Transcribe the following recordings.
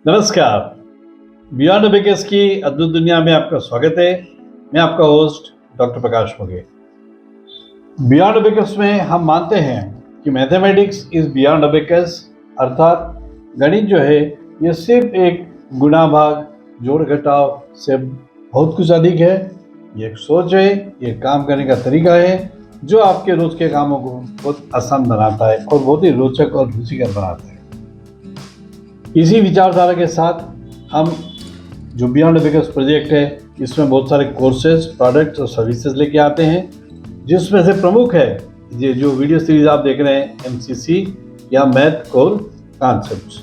नमस्कार। Beyond abacus की अद्भुत दुनिया में आपका स्वागत है। मैं आपका होस्ट डॉक्टर प्रकाश मोगे। बियॉन्ड अबेकस में हम मानते हैं कि मैथमेटिक्स इज बियॉन्ड अबेकस, अर्थात गणित जो है ये सिर्फ एक गुणा भाग जोड़ घटाव से बहुत कुछ अधिक है। ये एक सोच है, ये काम करने का तरीका है जो आपके रोज के कामों को बहुत आसान बनाता है और बहुत ही रोचक और रुचिकर बनाता है। इसी विचारधारा के साथ हम जो बियॉन्ड अबेकस प्रोजेक्ट है इसमें बहुत सारे कोर्सेज, प्रोडक्ट्स और सर्विसेज लेके आते हैं, जिसमें से प्रमुख है ये जो वीडियो सीरीज आप देख रहे हैं MCC या मैथ कोर कॉन्सेप्ट्स।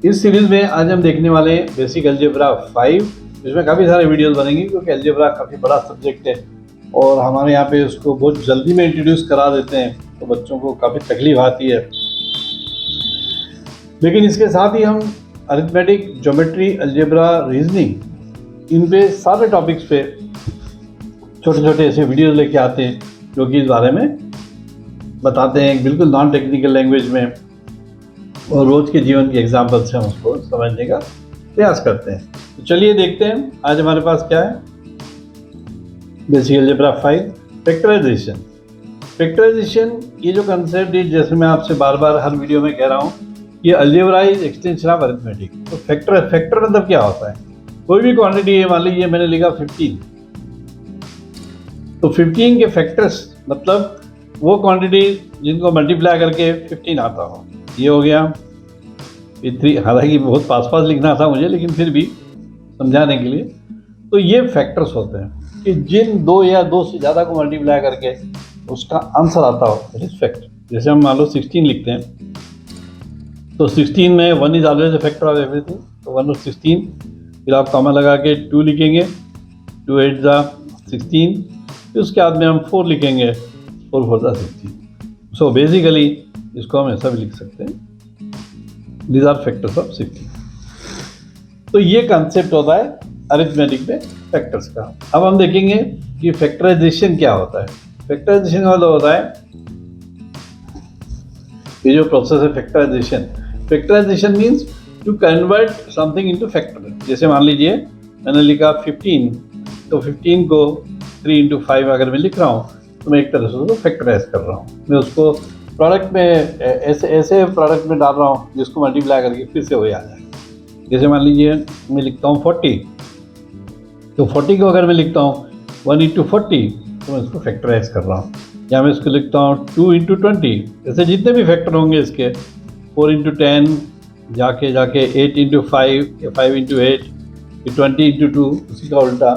इस सीरीज में आज हम देखने वाले हैं बेसिक अलजेब्रा 5, जिसमें काफ़ी सारे वीडियोस बनेंगे क्योंकि अलजेब्रा काफ़ी बड़ा सब्जेक्ट है और हमारे यहाँ पे उसको बहुत जल्दी में इंट्रोड्यूस करा देते हैं तो बच्चों को काफ़ी तकलीफ आती है। लेकिन इसके साथ ही हम अरिथमेटिक, ज्योमेट्री, अलजेब्रा, रीजनिंग, इन पे सारे टॉपिक्स पे छोटे छोटे ऐसे वीडियोस लेके आते हैं जो कि इस बारे में बताते हैं बिल्कुल नॉन टेक्निकल लैंग्वेज में, और रोज के जीवन के एग्जाम्पल से हम उसको समझने का प्रयास करते हैं। तो चलिए देखते हैं आज हमारे पास क्या है। Basic algebra 5, factorisation. फैक्टराइजेशन ये जो कंसेप्ट है, जैसे मैं आपसे बार बार हर वीडियो में कह रहा हूँ, ये algebra is extension of arithmetic. तो फैक्टर मतलब क्या होता है? कोई भी क्वांटिटी है, मान लीजिए मैंने लिखा 15, तो 15 के फैक्टर्स मतलब वो क्वांटिटी जिनको मल्टीप्लाई करके 15 आता हो। ये हो गया। ये 3, हालांकि बहुत पास पास लिखना था मुझे, लेकिन फिर भी समझाने के लिए, तो ये फैक्टर्स होते हैं कि जिन 2 या 2 से ज़्यादा को मल्टीप्लाई करके उसका आंसर आता हो, दैट इज फैक्टर। जैसे हम मान लो 16 लिखते हैं तो 16 में 1 is always a factor of everything, तो 1 और 16, फिर आप कॉमा लगा के 2 लिखेंगे, 2 8 जा 16, फिर उसके बाद में हम 4 लिखेंगे, 4 4 जा 16। सो बेसिकली इसको हम ऐसा भी लिख सकते हैं, दीज आर फैक्टर्स ऑफ 16। तो ये कंसेप्ट होता है अरिथमेटिक में फैक्टर्स का। अब हम देखेंगे कि फैक्टराइजेशन क्या होता है। फैक्टराइजेशन का मतलब होता है ये जो प्रोसेस है factorisation. Factorisation means to convert something into factor. जैसे मान लीजिए मैंने लिखा 15, तो 15 को 3 into 5 अगर मैं लिख रहा हूँ तो मैं एक तरह से उसको फैक्टराइज कर रहा हूँ। मैं उसको प्रोडक्ट में ऐसे प्रोडक्ट में डाल रहा हूँ जिसको मल्टीप्लाई करके फिर से वही आ जाएगा। जैसे मान लीजिए मैं लिखता हूँ 40, तो 40 को अगर मैं लिखता हूँ 1 into 40, तो मैं उसको फैक्टराइज कर रहा हूँ। या मैं इसको लिखता हूँ 2 into 20, ऐसे जितने भी फैक्टर होंगे इसके, 4 into 10, जाके 8 into 5, 5 into 8, 20 into 2, उसी का उल्टा।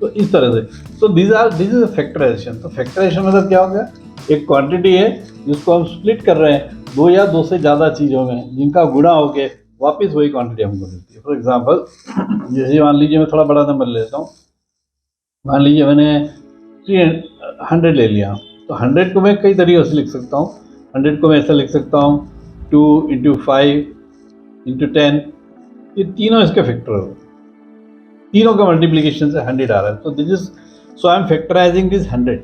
तो इस तरह से, तो दिस इज फैक्टराइजेशन। तो फैक्टराइजेशन मतलब क्या हो गया? एक क्वांटिटी है जिसको हम स्प्लिट कर रहे हैं 2 या 2 से ज़्यादा चीज़ों में, जिनका गुणा होके वापस वही क्वांटिटी हमको मिलती है। फॉर एग्जाम्पल, जैसे मान लीजिए मैं थोड़ा बड़ा नंबर लेता हूँ, मान लीजिए मैंने 100 ले लिया, तो 100 को मैं कई तरीक़ों से लिख सकता हूँ। 100 को मैं ऐसा लिख सकता हूँ 2 into 5 into 10, ये तीनों इसके फैक्टर हो, तीनों का मल्टीप्लिकेशन से 100 आ रहा है। तो this is, so I am factorising this 100।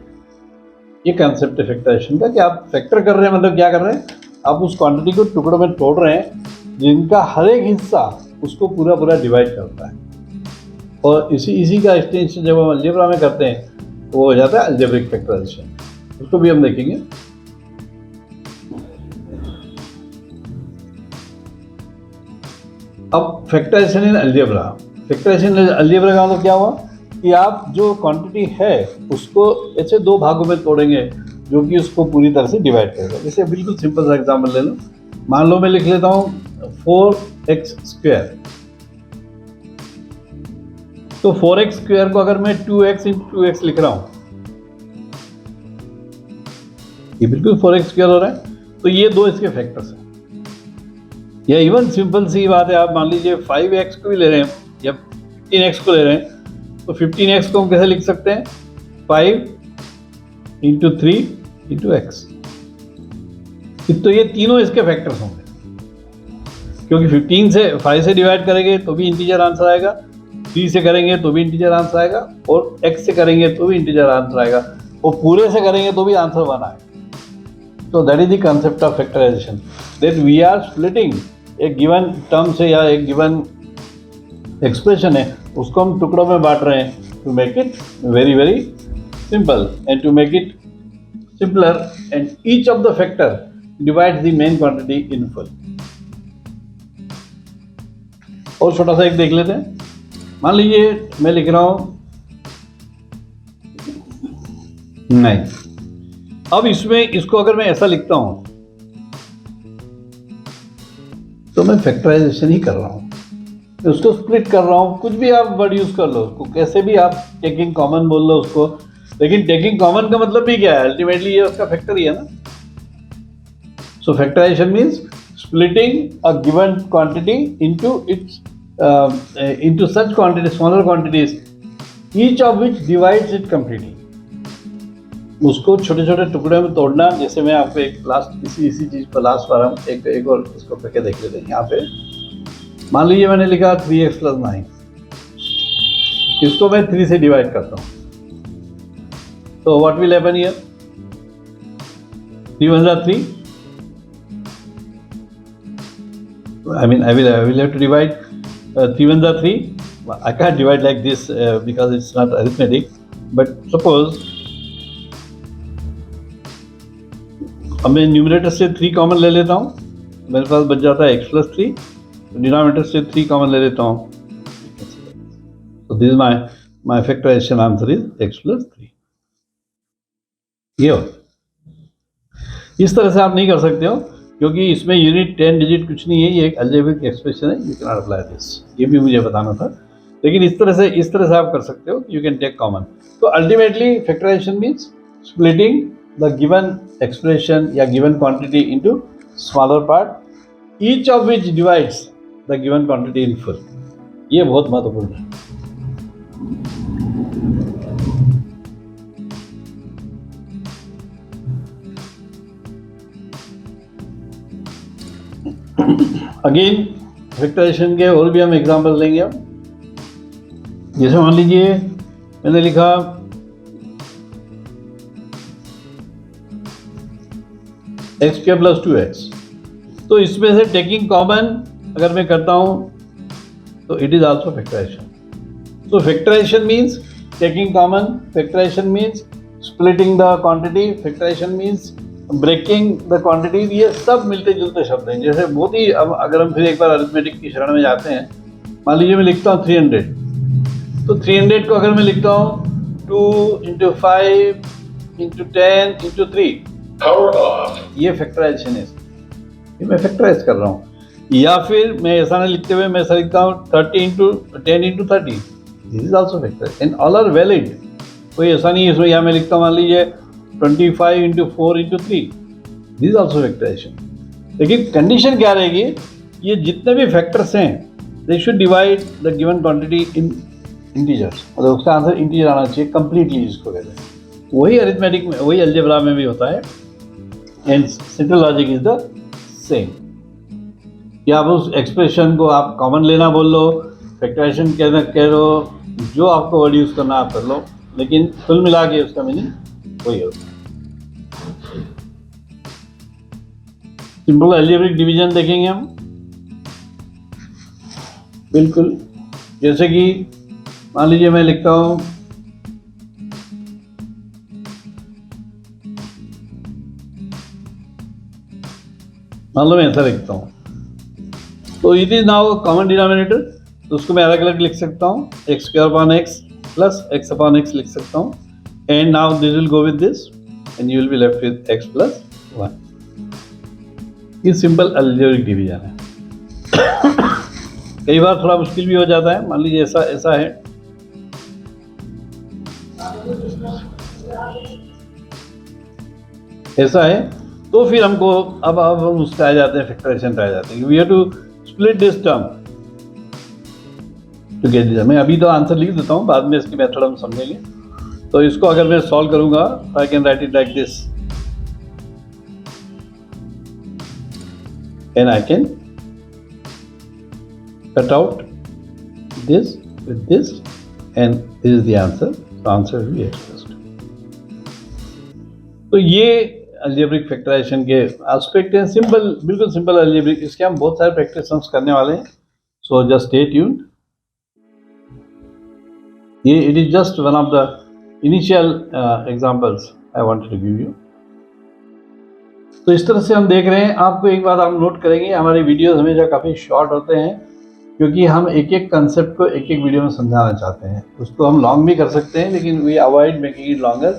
ये कंसेप्ट है फैक्टराइजेशन का कि आप फैक्टर कर रहे हैं, मतलब क्या कर रहे हैं? आप उस क्वांटिटी को टुकड़ों में तोड़ रहे हैं जिनका हर एक हिस्सा उसको पूरा डिवाइड करता है। और इसी का एक्सटेंशन जब हम अलजेब्रा में करते हैं तो वो हो जाता है अलजेब्रिक फैक्टराइजेशन। उसको भी हम देखेंगे। अब फैक्टराइजेशन इन अलजेब्रा। फैक्टराइजेशन इन अलजेब्रा का मतलब क्या हुआ कि आप जो क्वांटिटी है उसको ऐसे 2 भागों में तोड़ेंगे जो कि उसको पूरी तरह से डिवाइड करेगा। जैसे बिल्कुल सिंपल सा एग्जाम्पल ले लो, मान लो मैं लिख लेता हूँ 4x²। तो 4x² को अगर मैं 2x into 2x लिख रहा हूँ, ये बिल्कुल 4x² हो रहा है। तो ये 2 इसके फैक्टर्स हैं। या इवन सिंपल सी बात है, आप मान लीजिए 5x को भी ले रहे हैं या 15x को ले रहे हैं, तो 15x को हम कैसे लिख सकते हैं? 5 into 3 into x। तो ये तीनों इसके फैक्टर्स होंगे, क्योंकि 15 से 5 से डिवाइड करेंगे तो भी इंटीजर आंसर आएगा, 3 से करेंगे तो भी इंटीजर आंसर आएगा, और x से करेंगे तो भी इंटीजर आंसर आएगा, और पूरे से करेंगे तो भी आंसर 1 आएगा। So that is the concept of factorization, that we are splitting एक गिवन टर्म से या एक गिवन एक्सप्रेशन है उसको हम टुकड़ों में बांट रहे हैं to make it very very simple and to make it simpler and each of the factor divides the main quantity in full. और छोटा सा एक देख लेते हैं. मान लीजिए मैं लिख रहा हूं 9. अब इसमें इसको अगर मैं ऐसा लिखता हूं तो मैं फैक्टराइजेशन ही कर रहा हूं, उसको स्प्लिट कर रहा हूं. कुछ भी आप वर्ड यूज कर लो उसको, कैसे भी आप टेकिंग कॉमन बोल लो उसको, लेकिन टेकिंग कॉमन का मतलब भी क्या है? अल्टीमेटली ये उसका फैक्टर ही है ना. So factorisation means splitting a given quantity into its into such quantity smaller quantities each of which divides it completely. उसको छोटे छोटे टुकड़े में तोड़ना. जैसे मैं आपको एक लास्ट इसी चीज पर लास्ट बार हम एक और इसको करके देख लेते हैं. यहाँ पे मान लीजिए मैंने लिखा 3x + 9. इसको मैं 3 से डिवाइड करता हूँ. So what will happen here? 3 1s are 3. I will have to divide 3 1s are 3. I can't divide like this because it's not arithmetic. But suppose अब मैं न्यूमरेटर से 3 कॉमन ले लेता हूँ, मेरे पास बच जाता है x + 3. डिनोमिनेटर से 3 कॉमन ले लेता हूँ. So this is my factorization answer is x + 3. ये हो. इस तरह से आप नहीं कर सकते हो क्योंकि इसमें यूनिट 10 डिजिट कुछ नहीं है. ये एक अलजेब्रिक एक्सप्रेशन है. You can not apply this. ये भी मुझे बताना था, लेकिन इस तरह से आप कर सकते हो. You can take common. तो ultimately factorisation means splitting the given expression या given quantity into smaller part each of which divides the given quantity in full. ये बहुत महत्वपूर्ण है. अगेन फैक्टराइजेशन के और भी हम एग्जांपल लेंगे. जैसे मान लीजिए मैंने लिखा x² + 2x. तो इसमें से टेकिंग कॉमन अगर मैं करता हूं तो it is also factorisation. So factorisation means taking common, factorisation means splitting the quantity, factorisation means breaking the quantity. ये सब मिलते जुलते शब्द हैं. जैसे बहुत ही, अब अगर हम फिर एक बार अरिथमेटिक की शरण में जाते हैं, मान लीजिए मैं लिखता हूँ 300. तो 300 को अगर मैं लिखता हूँ 2 × 5 × 10 × 3, ये फैक्टराइजेशन है. ये मैं फैक्टराइज कर रहा हूँ. या फिर मैं ऐसा नहीं लिखते हुए मैं ऐसा लिखता हूँ 30 × 10 × 30. This is also factorise and all are valid. कोई ऐसा नहीं है इसमें. यहाँ मैं लिखता हूँ मान लीजिए 25 × 4 × 3. This also factorisation. लेकिन कंडीशन क्या रहेगी? ये जितने भी फैक्टर्स हैं they should divide the given quantity in integers. मतलब उसका आंसर इंटीजर आना चाहिए कंप्लीटली, जिसको कहते हैं. वही अरिथमेटिक में, वही अलजेब्रा में भी होता है. And simple logic is the same. या आप उस एक्सप्रेशन को आप कॉमन लेना बोल लो, फैक्टराइजेशन कहना कह लो, जो आपको वर्ड यूज करना आप कर लो, लेकिन कुल मिला के उसका मीनिंग वही होता है. सिंपल अलजेब्रिक डिवीजन देखेंगे हम. बिल्कुल जैसे कि मान लीजिए मैं लिखता हूं मान लो मैं ऐसा लिखता हूं, तो it is now common denominator. तो उसको मैं अलग अलग लिख सकता हूं. x² x प्लस x/x लिख सकता हूं. And now this will go with this and you will be left with x + 1. ये सिंपल अलजेब्रिक डिवीजन है. कई बार थोड़ा मुश्किल भी हो जाता है. मान लीजिए ऐसा है, ऐसा है, तो फिर हमको अब हम उससे आ जाते हैं, फैक्टराइजेशन पे आ जाते हैं. We have to split this term to get this. मैं अभी तो आंसर लिख देता हूँ, बाद में इसकी मेथड हम समझेंगे. तो इसको अगर मैं सॉल्व करूंगा I can write it like this and I can cut out this with this and this is the answer. So answer will be expressed. तो ये अलजेब्रिक फैक्टराइजेशन के एस्पेक्ट हैं, सिंपल, बिल्कुल सिंपल अलजेब्रिक, इसके हम बहुत सारे प्रैक्टिस करने वाले हैं, सो जस्ट स्टे ट्यून्ड। ये it is just one of the initial examples I wanted to give you. तो इस तरह से हम देख रहे हैं। आपको एक बात आप नोट करेंगे, हमारे वीडियोस हमेशा काफ़ी शॉर्ट होते हैं क्योंकि हम एक एक कंसेप्ट को एक एक वीडियो में समझाना चाहते हैं। उसको हम लॉन्ग भी कर सकते हैं, लेकिन we avoid making it longer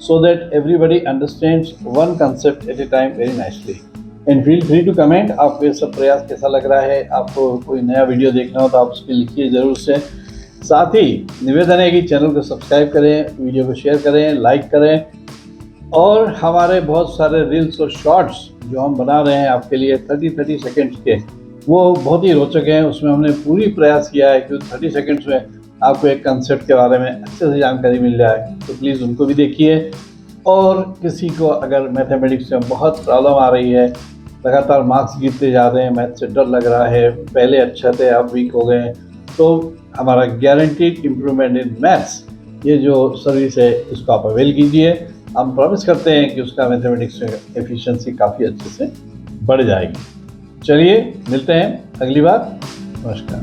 so that everybody understands one concept at a time very nicely. And feel free to comment, आपको ये सब प्रयास कैसा लग रहा है। आपको कोई नया वीडियो देखना हो तो आप उसके लिखिए ज़रूर से। साथ ही निवेदन है कि चैनल को सब्सक्राइब करें, वीडियो को शेयर करें, लाइक करें, और हमारे बहुत सारे रील्स और शॉर्ट्स जो हम बना रहे हैं आपके लिए 30 सेकेंड्स के, वो बहुत ही रोचक हैं। उसमें हमने पूरी प्रयास किया है कि 30 सेकेंड्स में आपको एक कंसेप्ट के बारे में अच्छे से जानकारी मिल जाए। तो प्लीज़ उनको भी देखिए। और किसी को अगर मैथमेटिक्स में बहुत प्रॉब्लम आ रही है, लगातार मार्क्स गिरते जा रहे हैं, मैथ से डर लग रहा है, पहले अच्छा थे अब वीक हो गए, तो हमारा गारंटीड इम्प्रूवमेंट इन मैथ्स ये जो सर्विस है इसको आप अवेल कीजिए। हम प्रॉमिस करते हैं कि उसका मैथमेटिक्स में एफिशिएंसी काफ़ी अच्छे से बढ़ जाएगी। चलिए मिलते हैं अगली बार। नमस्कार।